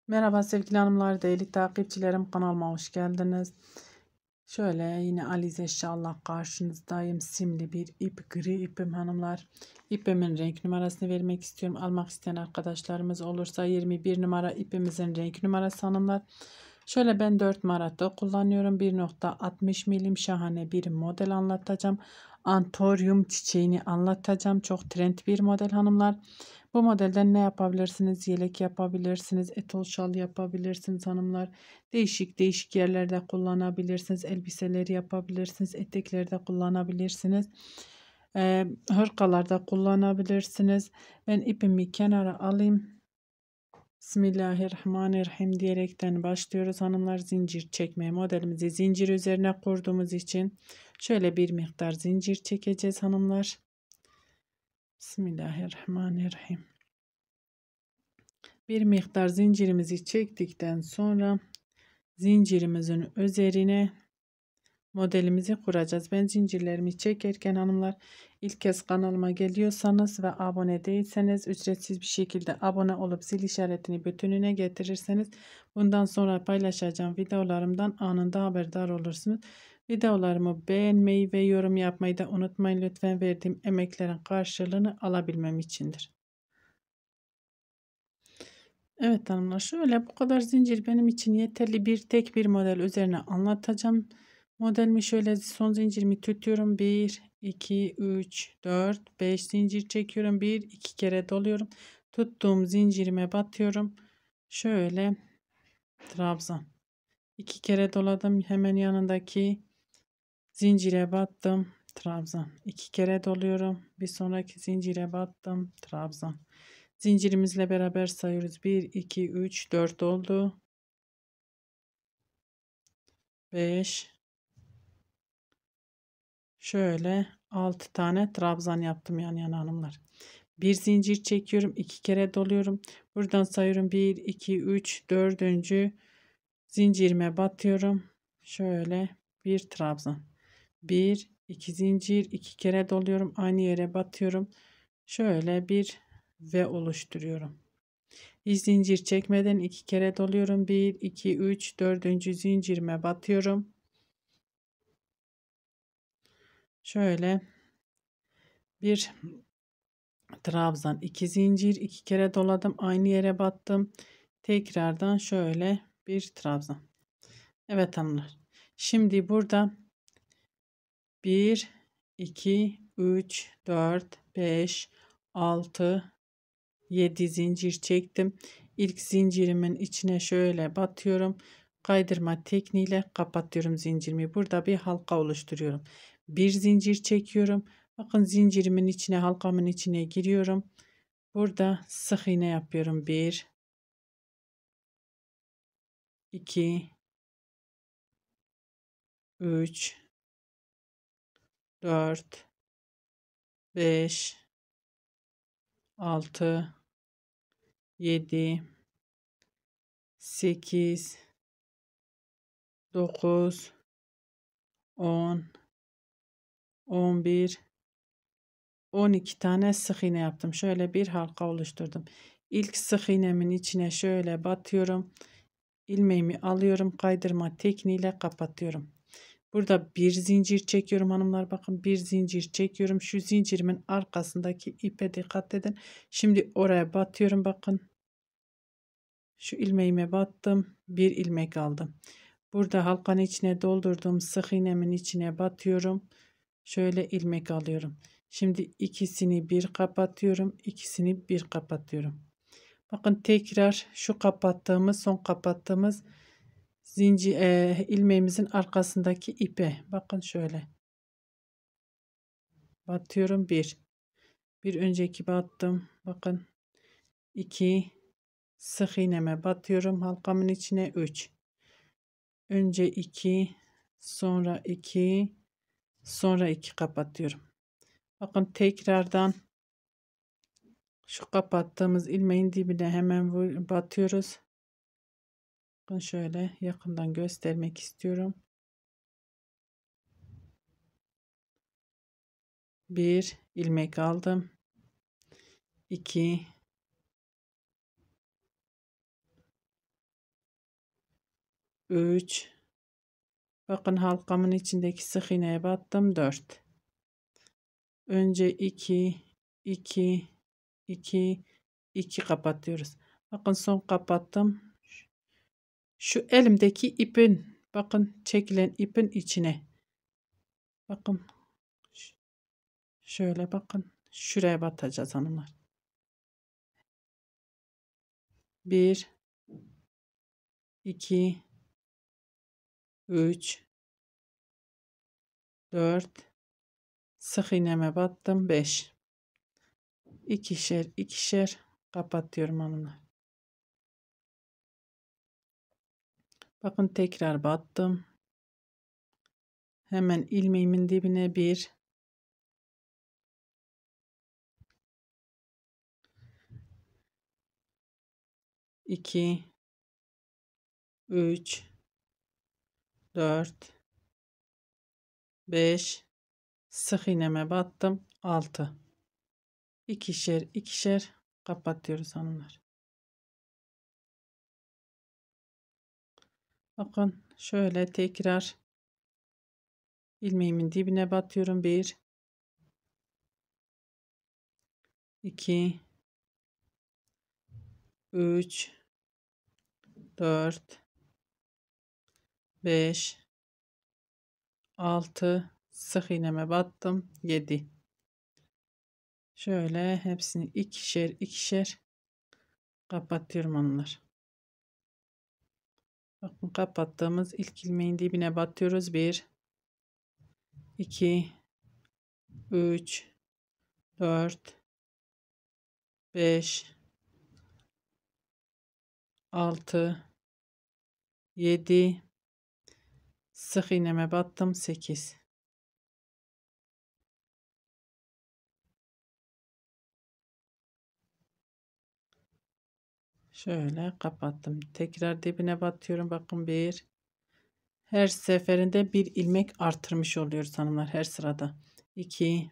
Merhaba sevgili hanımlar, değerli takipçilerim, kanalıma hoş geldiniz. Şöyle yine Alize inşallah karşınızdayım. Simli bir ip, gri ipim hanımlar. İpimin renk numarasını vermek istiyorum. Almak isteyen arkadaşlarımız olursa 21 numara ipimizin renk numarası hanımlar. Şöyle ben 4 numaralı kullanıyorum. 1,60 milim şahane bir model anlatacağım. Antorium çiçeğini anlatacağım. Çok trend bir model hanımlar. Bu modelden ne yapabilirsiniz? Yelek yapabilirsiniz, etol şal yapabilirsiniz hanımlar. Değişik değişik yerlerde kullanabilirsiniz. Elbiseleri yapabilirsiniz, eteklerde kullanabilirsiniz. Hırkalarda kullanabilirsiniz. Ben ipimi kenara alayım. Bismillahirrahmanirrahim diyerekten başlıyoruz hanımlar. Zincir çekmeye modelimizi zincir üzerine kurduğumuz için şöyle bir miktar zincir çekeceğiz hanımlar. Bismillahirrahmanirrahim. Bir miktar zincirimizi çektikten sonra zincirimizin üzerine modelimizi kuracağız. Ben zincirlerimi çekerken hanımlar, ilk kez kanalıma geliyorsanız ve abone değilseniz ücretsiz bir şekilde abone olup zil işaretini bütününe getirirseniz bundan sonra paylaşacağım videolarımdan anında haberdar olursunuz. Videolarımı beğenmeyi ve yorum yapmayı da unutmayın lütfen, verdiğim emeklerin karşılığını alabilmem içindir. Evet hanımlar, şöyle bu kadar zincir benim için yeterli. Bir tek bir model üzerine anlatacağım. Modelimi şöyle son zincirimi tutuyorum. 1 2 3 4 5 zincir çekiyorum. 1 2 kere doluyorum. Tuttuğum zincirime batıyorum. Şöyle trabzan. 2 kere doladım. Hemen yanındaki zincire battım. Trabzan. 2 kere doluyorum. Bir sonraki zincire battım. Trabzan. Zincirimizle beraber sayıyoruz. 1, 2, 3, 4 oldu. 5. Şöyle 6 tane trabzan yaptım yan yana hanımlar. Bir zincir çekiyorum. 2 kere doluyorum. Buradan sayıyorum. 1, 2, 3, 4. Zincirime batıyorum. Şöyle bir trabzan. 1, 2 zincir. 2 kere doluyorum. Aynı yere batıyorum. Şöyle bir V oluşturuyorum. Hiç zincir çekmeden 2 kere doluyorum. 1, 2, 3, 4. zincirime batıyorum. Şöyle bir trabzan, 2 zincir, 2 kere doladım. Aynı yere battım. Tekrardan şöyle bir trabzan. Evet hanımlar. Şimdi burada 1, 2, 3, 4, 5, 6, 7 zincir çektim. İlk zincirimin içine şöyle batıyorum. Kaydırma tekniğiyle kapatıyorum zincirimi. Burada bir halka oluşturuyorum. Bir zincir çekiyorum. Bakın zincirimin içine, halkamın içine giriyorum. Burada sık iğne yapıyorum. 1 2 3 4 5 6 7 8 9 10 11 12 tane sık iğne yaptım. Şöyle bir halka oluşturdum. İlk sık iğnemin içine şöyle batıyorum. İlmeğimi alıyorum. Kaydırma tekniğiyle kapatıyorum. Burada bir zincir çekiyorum hanımlar. Bakın bir zincir çekiyorum. Şu zincirimin arkasındaki ipe dikkat edin. Şimdi oraya batıyorum. Bakın şu ilmeğime battım. Bir ilmek aldım. Burada halkanın içine doldurduğum sık iğnemin içine batıyorum. Şöyle ilmek alıyorum. Şimdi ikisini bir kapatıyorum. İkisini bir kapatıyorum. Bakın tekrar şu kapattığımız, son kapattığımız zincir ilmeğimizin arkasındaki ipe. Bakın şöyle. Batıyorum bir. Bir önceki battım. Bakın 2 sık iğneme batıyorum. Halkamın içine 3. Önce 2, sonra 2, sonra 2 kapatıyorum. Bakın tekrardan şu kapattığımız ilmeğin dibine hemen batıyoruz. Bakın şöyle yakından göstermek istiyorum. 1 ilmek aldım. 2 3. Bakın halkamın içindeki sık iğneye battım 4. Önce 2, 2, 2, 2 kapatıyoruz. Bakın son kapattım. Şu elimdeki ipin, bakın çekilen ipin içine. Bakın şöyle bakın. Şuraya batacağız hanımlar. 1, 2, 3, 4. Sık iğneme battım 5. İkişer ikişer kapatıyorum hanımlar. Bakın tekrar battım. Hemen ilmeğimin dibine 1, 2, 3, 4, 5. Sık iğneme battım 6. İkişer ikişer kapatıyoruz hanımlar. Bakın şöyle tekrar ilmeğimin dibine batıyorum. 1, 2, 3, 4, 5, 6. Sık iğneme battım 7. Şöyle hepsini ikişer ikişer kapatıyorum hanımlar. Bakın kapattığımız ilk ilmeğin dibine batıyoruz. 1, 2, 3, 4, 5, 6, 7. Sık iğneme battım 8. Şöyle kapattım. Tekrar dibine batıyorum. Bakın 1. Her seferinde bir ilmek artırmış oluyoruz hanımlar her sırada. 2,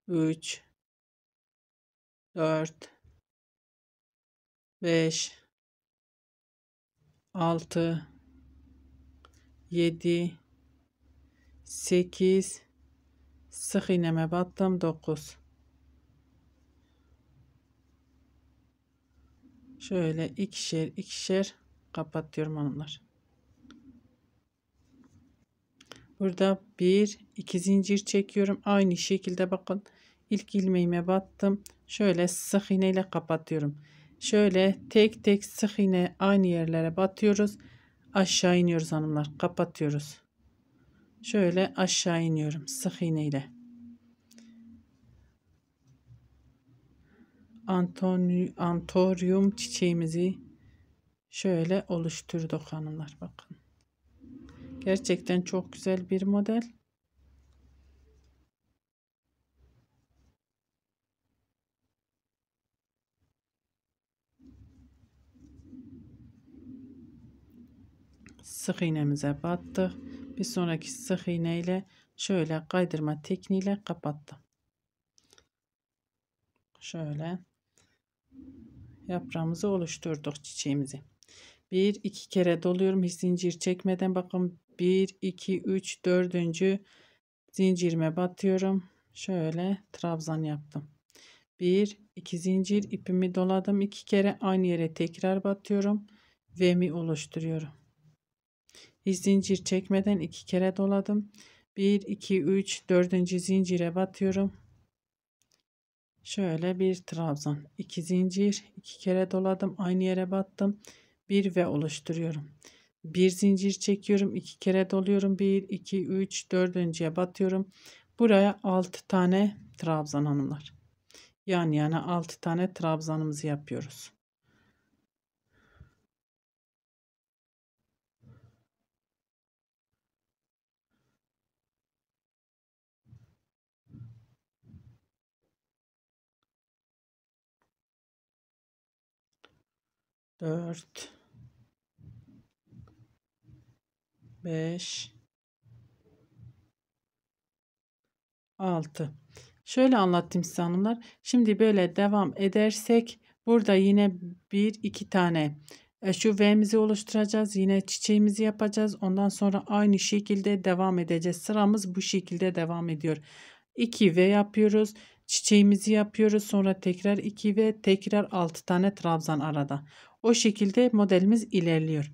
3, 4, 5, 6, 7, 8. Sık iğneme battım 9. Şöyle ikişer ikişer kapatıyorum hanımlar. Burada 1, 2 zincir çekiyorum. Aynı şekilde bakın ilk ilmeğime battım. Şöyle sık iğne ile kapatıyorum. Şöyle tek tek sık iğne aynı yerlere batıyoruz. Aşağı iniyoruz hanımlar. Kapatıyoruz. Şöyle aşağı iniyorum sık iğne ile. Antoryum çiçeğimizi şöyle oluşturduk hanımlar, bakın. Gerçekten çok güzel bir model. Sık iğnemize battık. Bir sonraki sık iğne ile şöyle kaydırma tekniğiyle kapattım. Şöyle yaprağımızı oluşturduk, çiçeğimizi. 1 2 kere doluyorum hiç zincir çekmeden. Bakın 1 2 3 4. zincirime batıyorum. Şöyle trabzan yaptım. 1 2 zincir ipimi doladım. 2 kere aynı yere tekrar batıyorum ve mi oluşturuyorum. Hiç zincir çekmeden 2 kere doladım. 1 2 3 4. zincire batıyorum. Şöyle bir trabzan, 2 zincir, 2 kere doladım, aynı yere battım. 1 ve oluşturuyorum. 1 zincir çekiyorum, 2 kere doluyorum. 1 2 3 4.'ye batıyorum. Buraya 6 tane trabzan hanımlar. Yan yana 6 tane trabzanımızı yapıyoruz. Dört, 5, 6. Şöyle anlatayım size hanımlar. Şimdi böyle devam edersek burada yine bir iki tane Şu V'mizi oluşturacağız. Yine çiçeğimizi yapacağız. Ondan sonra aynı şekilde devam edeceğiz. Sıramız bu şekilde devam ediyor. 2 V yapıyoruz. Çiçeğimizi yapıyoruz. Sonra tekrar 2 V, tekrar 6 tane trabzan arada. O şekilde modelimiz ilerliyor.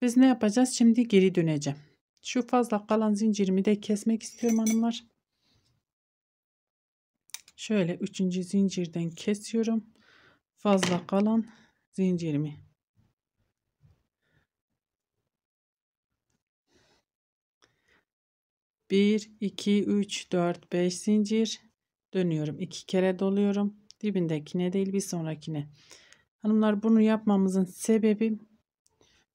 Biz ne yapacağız? Şimdi geri döneceğim. Şu fazla kalan zincirimi de kesmek istiyorum hanımlar. Şöyle 3. zincirden kesiyorum. Fazla kalan zincirimi. 1, 2, 3, 4, 5 zincir dönüyorum. 2 kere doluyorum. Dibindekine değil, bir sonrakine. Hanımlar, bunu yapmamızın sebebi,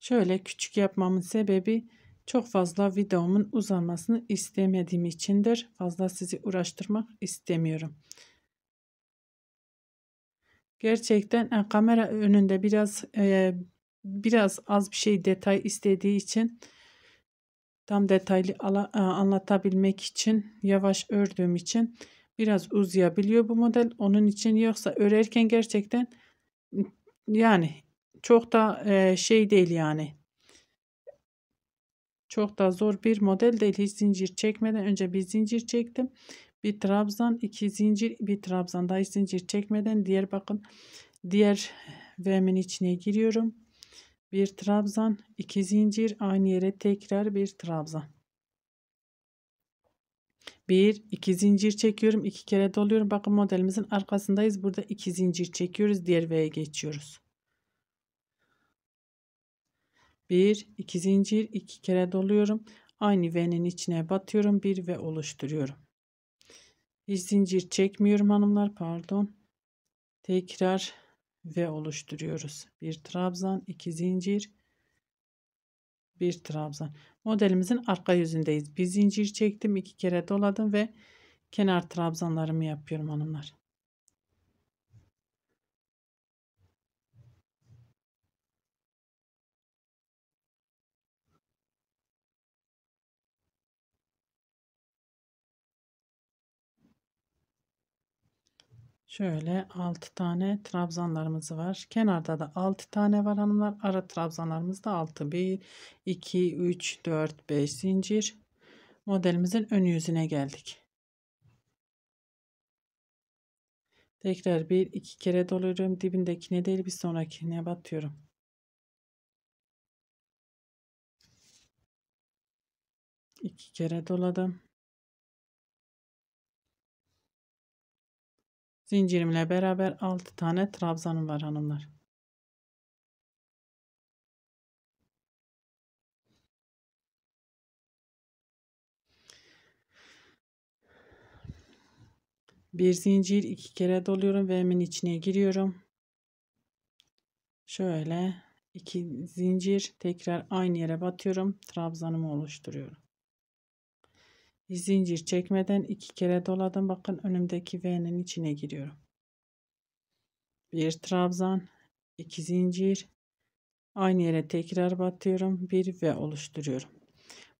şöyle küçük yapmamın sebebi, çok fazla videomun uzamasını istemediğim içindir. Fazla sizi uğraştırmak istemiyorum. Gerçekten kamera önünde biraz az bir şey detay istediği için, tam detaylı anlatabilmek için yavaş ördüğüm için biraz uzayabiliyor bu model. Onun için, yoksa örerken gerçekten yani çok da şey değil yani. Çok da zor bir model değil. Hiç zincir çekmeden önce bir zincir çektim. Bir trabzan, 2 zincir, bir trabzan daha, hiç zincir çekmeden diğer V'min içine giriyorum. Bir trabzan, 2 zincir, aynı yere tekrar bir trabzan. 1, 2 zincir çekiyorum. 2 kere doluyorum. Bakın modelimizin arkasındayız. Burada 2 zincir çekiyoruz. Diğer V'ye geçiyoruz. 1, 2 zincir, 2 kere doluyorum. Aynı V'nin içine batıyorum. Bir V oluşturuyorum. Hiç zincir çekmiyorum hanımlar. Pardon. Tekrar V oluşturuyoruz. Bir trabzan, 2 zincir, bir trabzan. Modelimizin arka yüzündeyiz. Bir zincir çektim. 2 kere doladım ve kenar trabzanlarımı yapıyorum hanımlar. Şöyle 6 tane trabzanlarımız var. Kenarda da 6 tane var hanımlar. Ara trabzanlarımız da 6. 1, 2, 3, 4, 5 zincir. Modelimizin ön yüzüne geldik. Tekrar 1, 2 kere doluyorum. Dibindekine değil, bir sonrakine batıyorum. İki kere doladım. Zincirimle beraber 6 tane trabzanım var hanımlar. Bir zincir, 2 kere doluyorum ve hemen içine giriyorum. Şöyle 2 zincir, tekrar aynı yere batıyorum. Trabzanımı oluşturuyorum. Bir zincir çekmeden 2 kere doladım. Bakın önümdeki V'nin içine giriyorum. Bir trabzan, 2 zincir, aynı yere tekrar batıyorum. Bir V oluşturuyorum.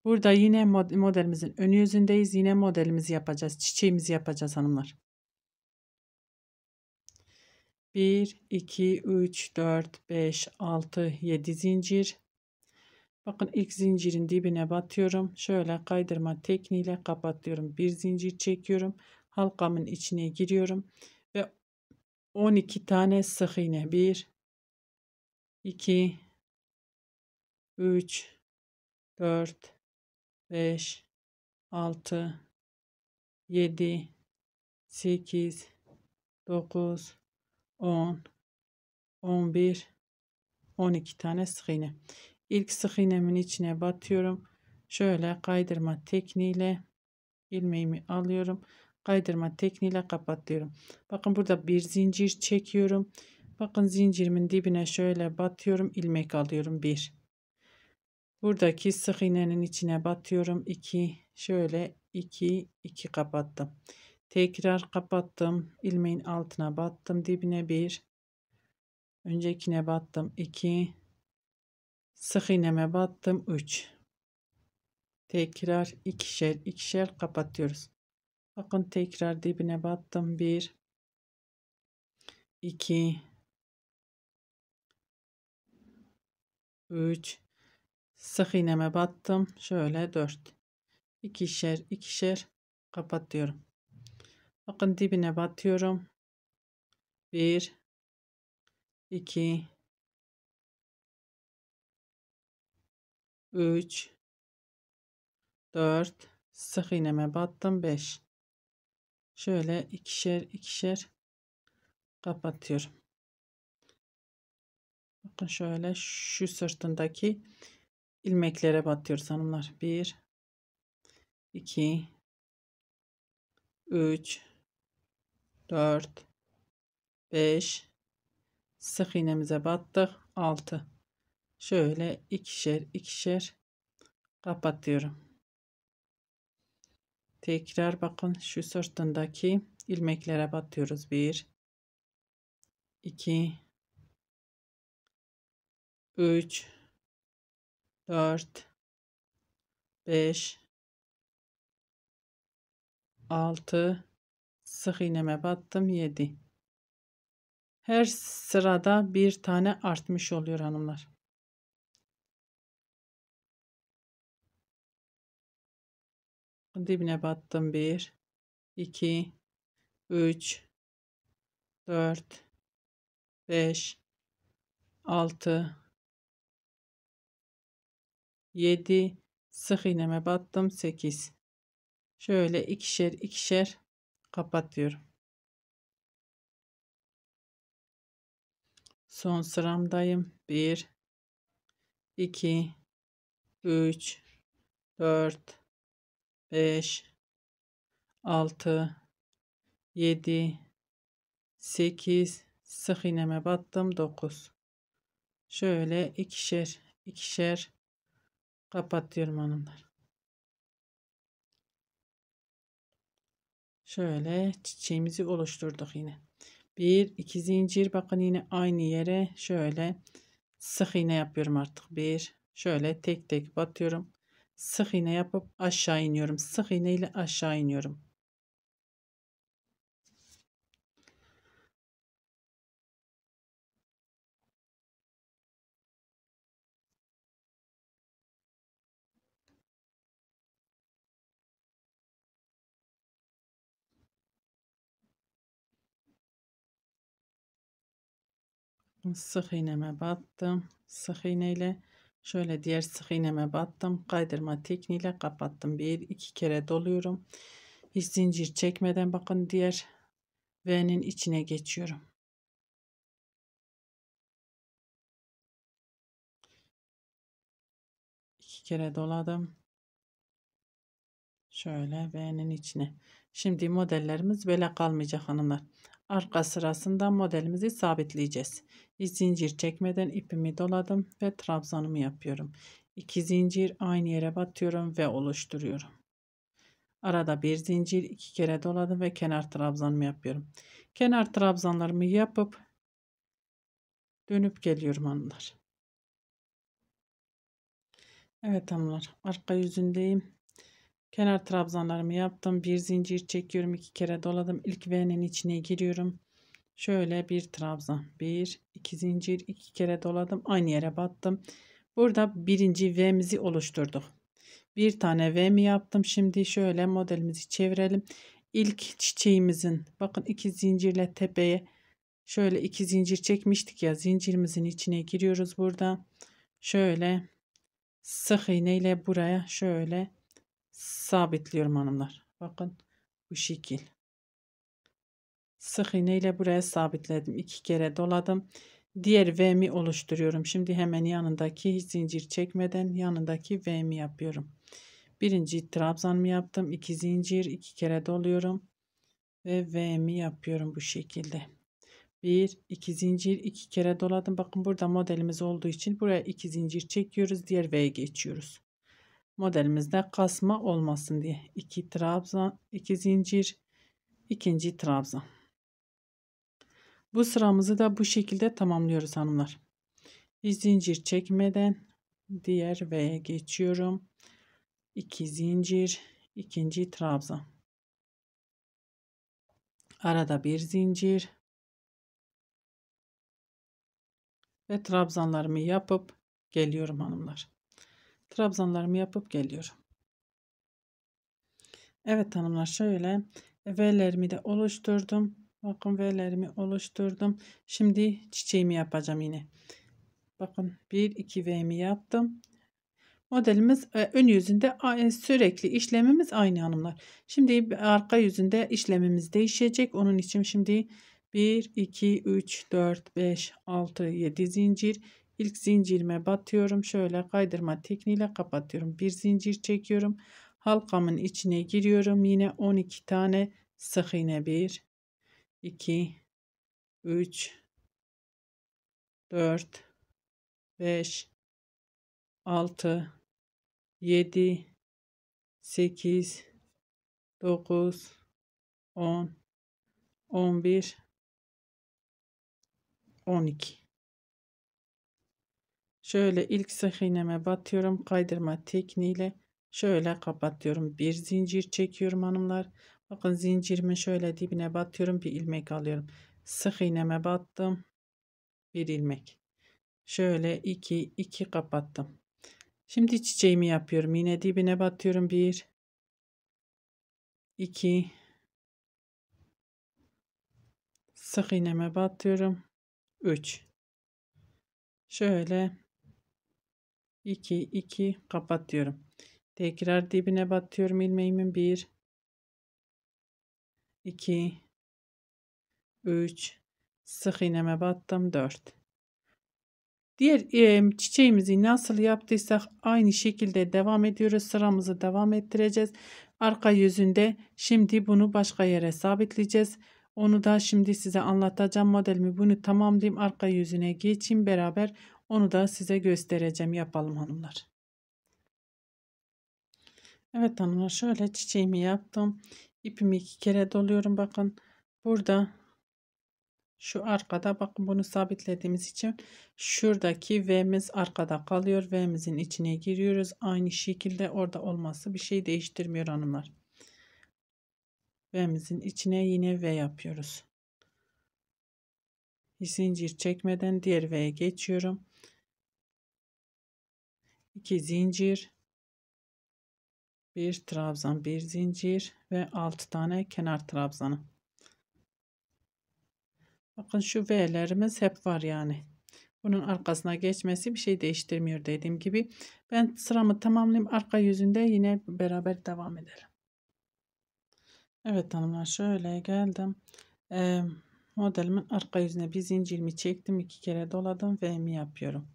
Burada yine modelimizin ön yüzündeyiz. Yine modelimizi yapacağız. Çiçeğimizi yapacağız hanımlar. 1, 2, 3, 4, 5, 6, 7 zincir. Bakın ilk zincirin dibine batıyorum. Şöyle kaydırma tekniğiyle kapatıyorum. Bir zincir çekiyorum. Halkamın içine giriyorum. Ve 12 tane sık iğne. 1, 2, 3, 4, 5, 6, 7, 8, 9, 10, 11, 12 tane sık iğne. İlk sık iğnemin içine batıyorum. Şöyle kaydırma tekniğiyle ilmeğimi alıyorum. Kaydırma tekniğiyle kapatıyorum. Bakın burada bir zincir çekiyorum. Bakın zincirimin dibine şöyle batıyorum. İlmek alıyorum. 1. Buradaki sık iğnenin içine batıyorum. 2. Şöyle 2, 2 kapattım. Tekrar kapattım. İlmeğin altına battım. Dibine 1. Öncekine battım. 2. Sık iğneme battım. 3. Tekrar ikişer ikişer kapatıyoruz. Bakın tekrar dibine battım. 1, 2, 3, sık iğneme battım. Şöyle 4. İkişer ikişer kapatıyorum. Bakın dibine batıyorum. 1, 2, 3, 4, sık iğneme battım. 5. Şöyle ikişer ikişer kapatıyorum. Bakın şöyle şu sırtındaki ilmeklere batıyoruz hanımlar. 1, 2, 3, 4, 5, sık iğnemize battık. 6. Şöyle ikişer ikişer kapatıyorum. Tekrar bakın şu sırtındaki ilmeklere batıyoruz. 1, 2, 3, 4, 5, 6, sık iğneme battım. 7. Her sırada bir tane artmış oluyor hanımlar. Dibine battım. 1, 2, 3, 4, 5, 6, 7, sık iğneme battım. 8. Şöyle ikişer ikişer kapatıyorum. Son sıramdayım. 1, 2, 3, 4, 5, 6, 7, 8, sık iğneme battım. 9. Şöyle ikişer ikişer kapatıyorum hanımlar. Şöyle çiçeğimizi oluşturduk yine. 1, 2 zincir, bakın yine aynı yere şöyle sık iğne yapıyorum artık. 1, şöyle tek tek batıyorum. Sık iğne yapıp aşağı iniyorum. Sık iğne ile aşağı iniyorum. Sık iğneme battım. Sık iğne ile şöyle diğer sık iğneme battım. Kaydırma tekniğiyle kapattım. 1, 2 kere doluyorum. Hiç zincir çekmeden bakın diğer V'nin içine geçiyorum. 2 kere doladım. Şöyle V'nin içine. Şimdi modellerimiz böyle kalmayacak hanımlar. Arka sırasında modelimizi sabitleyeceğiz. Hiç zincir çekmeden ipimi doladım ve trabzanımı yapıyorum. 2 zincir aynı yere batıyorum ve oluşturuyorum. Arada bir zincir 2 kere doladım ve kenar trabzanımı yapıyorum. Kenar trabzanlarımı yapıp dönüp geliyorum hanımlar. Evet hanımlar, arka yüzündeyim. Kenar trabzanlarımı yaptım. Bir zincir çekiyorum. 2 kere doladım. İlk V'nin içine giriyorum. Şöyle bir trabzan. 1, 2 zincir. 2 kere doladım. Aynı yere battım. Burada birinci V'mizi oluşturduk. Bir tane V mi yaptım. Şimdi şöyle modelimizi çevirelim. İlk çiçeğimizin bakın 2 zincirle tepeye şöyle 2 zincir çekmiştik ya. Zincirimizin içine giriyoruz burada. Şöyle sık iğne ile buraya şöyle sabitliyorum hanımlar. Bakın bu şekil. Sık iğne ile buraya sabitledim. 2 kere doladım. Diğer V'mi oluşturuyorum. Şimdi hemen yanındaki zincir çekmeden yanındaki V'mi yapıyorum. Birinci trabzanımı yaptım. 2 zincir 2 kere doluyorum. Ve V'mi yapıyorum bu şekilde. 1, 2 zincir 2 kere doladım. Bakın burada modelimiz olduğu için buraya 2 zincir çekiyoruz. Diğer V'ye geçiyoruz. Modelimizde kasma olmasın diye 2 trabzan 2 zincir ikinci trabzan. Bu sıramızı da bu şekilde tamamlıyoruz hanımlar. Hiç zincir çekmeden diğer V'ye geçiyorum. 2 zincir ikinci trabzan. Arada bir zincir ve trabzanlarımı yapıp geliyorum hanımlar. Trabzanlarımı yapıp geliyorum. Evet hanımlar, şöyle V'lerimi de oluşturdum. Bakın V'lerimi oluşturdum. Şimdi çiçeğimi yapacağım yine. Bakın 1 2 V'mi yaptım. Modelimiz ön yüzünde sürekli işlemimiz aynı hanımlar. Şimdi arka yüzünde işlemimiz değişecek. Onun için şimdi 1 2 3 4 5 6 7 zincir. İlk zincirime batıyorum. Şöyle kaydırma tekniğiyle kapatıyorum. Bir zincir çekiyorum. Halkamın içine giriyorum. Yine 12 tane sık iğne. 1 2 3 4 5 6 7 8 9 10 11 12. Şöyle ilk sık iğneme batıyorum. Kaydırma tekniğiyle şöyle kapatıyorum. Bir zincir çekiyorum hanımlar. Bakın zincirimin şöyle dibine batıyorum. Bir ilmek alıyorum. Sık iğneme battım. Bir ilmek. Şöyle 2 kapattım. Şimdi çiçeğimi yapıyorum. Yine dibine batıyorum. 1 2 sık iğneme batıyorum. 3 şöyle 2 kapatıyorum. Tekrar dibine batıyorum ilmeğimin. 1 2 3 sık iğneme battım. 4. Diğer çiçeğimizi nasıl yaptıysak aynı şekilde devam ediyoruz. Sıramızı devam ettireceğiz. Arka yüzünde şimdi bunu başka yere sabitleyeceğiz. Onu da şimdi size anlatacağım. Modelimi bunu tamamlayayım. Arka yüzüne geçeyim beraber. Onu da size göstereceğim. Yapalım hanımlar. Evet hanımlar, şöyle çiçeğimi yaptım. İpimi 2 kere doluyorum. Bakın burada şu arkada, bakın bunu sabitlediğimiz için şuradaki V'miz arkada kalıyor. V'mizin içine giriyoruz. Aynı şekilde orada olması bir şey değiştirmiyor hanımlar. V'mizin içine yine V yapıyoruz. Zincir çekmeden diğer V'ye geçiyorum. 2 zincir, bir trabzan, bir zincir ve 6 tane kenar trabzanı. Bakın şu V'lerimiz hep var yani. Bunun arkasına geçmesi bir şey değiştirmiyor dediğim gibi. Ben sıramı tamamlayayım. Arka yüzünde yine beraber devam edelim. Evet hanımlar, şöyle geldim. Ee, Modelimin arka yüzüne bir zincirimi çektim. 2 kere doladım ve mi yapıyorum.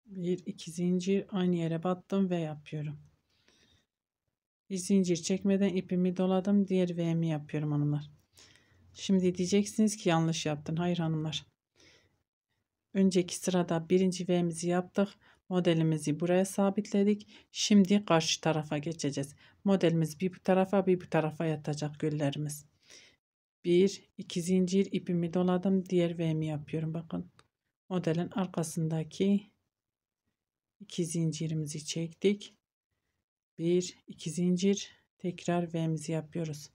1 2 zincir, aynı yere battım ve yapıyorum. Bir zincir çekmeden ipimi doladım. Diğer V'mi yapıyorum hanımlar. Şimdi diyeceksiniz ki yanlış yaptın. Hayır hanımlar. Önceki sırada birinci V'mizi yaptık. Modelimizi buraya sabitledik. Şimdi karşı tarafa geçeceğiz. Modelimiz bir bu tarafa bir bu tarafa yatacak güllerimiz. 1 2 zincir ipimi doladım. Diğer V'mi yapıyorum. Bakın modelin arkasındaki 2 zincirimizi çektik. 1 2 zincir, tekrar V'mizi yapıyoruz.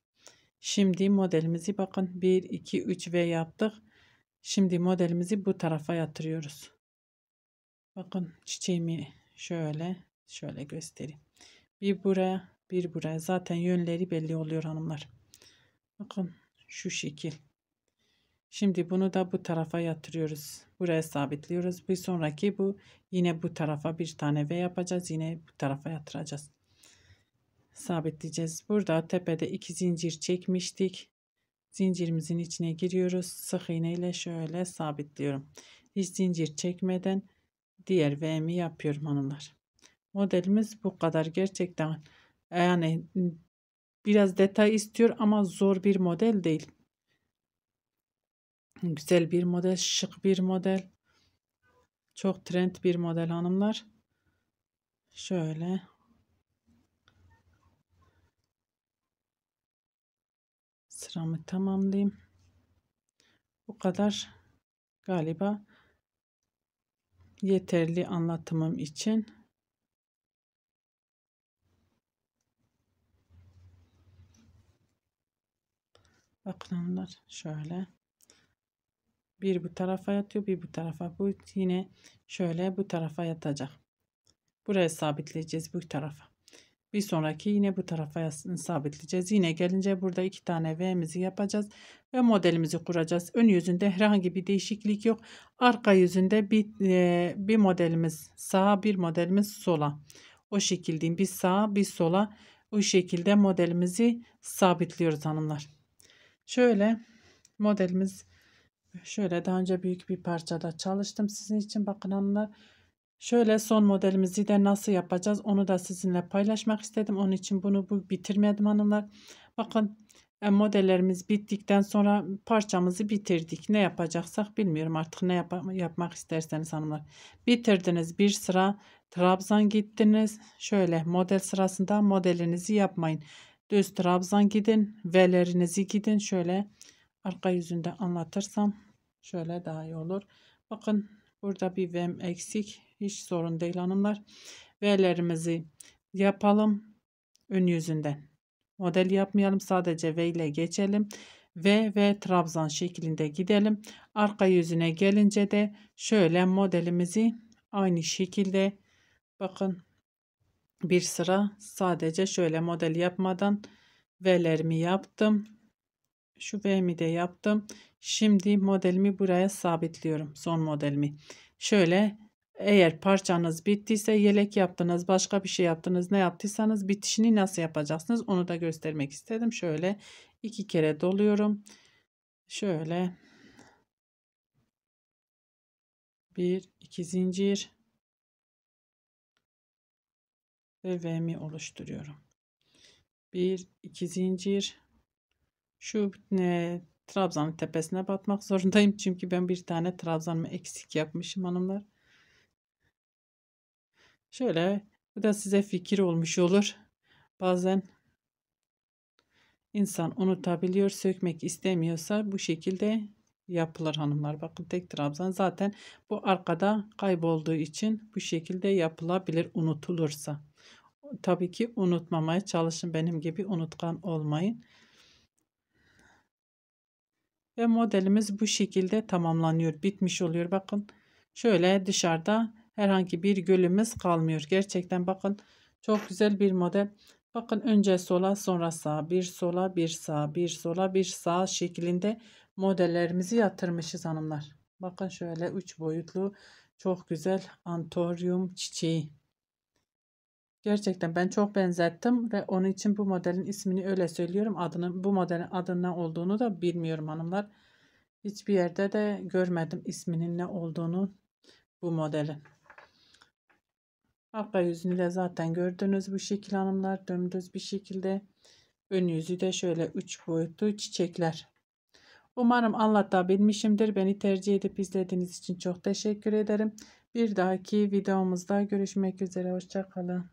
Şimdi modelimizi bakın 1 2 3 V yaptık. Şimdi modelimizi bu tarafa yatırıyoruz. Bakın çiçeğimi şöyle göstereyim. Bir buraya, bir buraya. Zaten yönleri belli oluyor hanımlar. Bakın şu şekil. Şimdi bunu da bu tarafa yatırıyoruz. Buraya sabitliyoruz. Bir sonraki bu yine bu tarafa bir tane V yapacağız. Yine bu tarafa yatıracağız. Sabitleyeceğiz. Burada tepede 2 zincir çekmiştik. Zincirimizin içine giriyoruz. Sık iğne ile şöyle sabitliyorum. Hiç zincir çekmeden diğer V'mi yapıyorum hanımlar. Modelimiz bu kadar. Gerçekten yani biraz detay istiyor ama zor bir model değil. Güzel bir model, şık bir model. Çok trend bir model hanımlar. Şöyle sıramı tamamlayayım. Bu kadar galiba yeterli anlatımım için. Bakın hanımlar, şöyle Bir bu tarafa yatıyor, bir bu tarafa. Bu yine şöyle bu tarafa yatacak. Buraya sabitleyeceğiz bu tarafa. Bir sonraki yine bu tarafa sabitleyeceğiz. Yine gelince burada 2 tane V'mizi yapacağız ve modelimizi kuracağız. Ön yüzünde herhangi bir değişiklik yok. Arka yüzünde bir modelimiz sağa, bir modelimiz sola. O şekilde bir sağa, bir sola o şekilde modelimizi sabitliyoruz hanımlar. Şöyle modelimiz şöyle daha önce büyük bir parçada çalıştım sizin için. Bakın hanımlar. Şöyle son modelimizi de nasıl yapacağız onu da sizinle paylaşmak istedim. Onun için bunu bitirmedim hanımlar. Bakın modellerimiz bittikten sonra parçamızı bitirdik. Ne yapacaksak bilmiyorum artık ne yapmak isterseniz hanımlar. Bitirdiniz bir sıra trabzan gittiniz. Şöyle model sırasında modelinizi yapmayın. Düz trabzan gidin. V'lerinizi gidin. Şöyle arka yüzünde anlatırsam şöyle daha iyi olur. Bakın burada bir V'm eksik. Hiç sorun değil hanımlar. V'lerimizi yapalım. Ön yüzünden. Model yapmayalım. Sadece V ile geçelim. V trabzan şeklinde gidelim. Arka yüzüne gelince de şöyle modelimizi aynı şekilde bakın bir sıra sadece şöyle model yapmadan V'lerimi yaptım. Şu V'mi de yaptım. Şimdi modelimi buraya sabitliyorum. Son modelimi. Şöyle eğer parçanız bittiyse yelek yaptınız, başka bir şey yaptınız, ne yaptıysanız bitişini nasıl yapacaksınız onu da göstermek istedim. Şöyle 2 kere doluyorum. Şöyle 1 2 zincir ve V'mi oluşturuyorum. 1 2 zincir. Şu trabzanın tepesine batmak zorundayım çünkü ben bir tane trabzanımı eksik yapmışım hanımlar. Şöyle bu da size fikir olmuş olur. Bazen insan unutabiliyor, sökmek istemiyorsa bu şekilde yapılır hanımlar. Bakın tek trabzan zaten bu arkada kaybolduğu için bu şekilde yapılabilir unutulursa. Tabii ki unutmamaya çalışın, benim gibi unutkan olmayın. Ve modelimiz bu şekilde tamamlanıyor, bitmiş oluyor. Bakın şöyle dışarıda herhangi bir gölümüz kalmıyor. Gerçekten bakın çok güzel bir model. Bakın önce sola sonra sağa, bir sola bir sağa, bir sola bir sağa şeklinde modellerimizi yatırmışız hanımlar. Bakın şöyle 3 boyutlu çok güzel antoryum çiçeği. Gerçekten ben çok benzettim ve onun için bu modelin ismini öyle söylüyorum. Bu modelin adının ne olduğunu da bilmiyorum hanımlar. Hiçbir yerde de görmedim isminin ne olduğunu bu modelin. Arka yüzünü de zaten gördünüz bu şekil hanımlar. Dümdüz bir şekilde. Ön yüzü de şöyle 3 boyutlu çiçekler. Umarım anlatabilmişimdir. Beni tercih edip izlediğiniz için çok teşekkür ederim. Bir dahaki videomuzda görüşmek üzere. Hoşça kalın.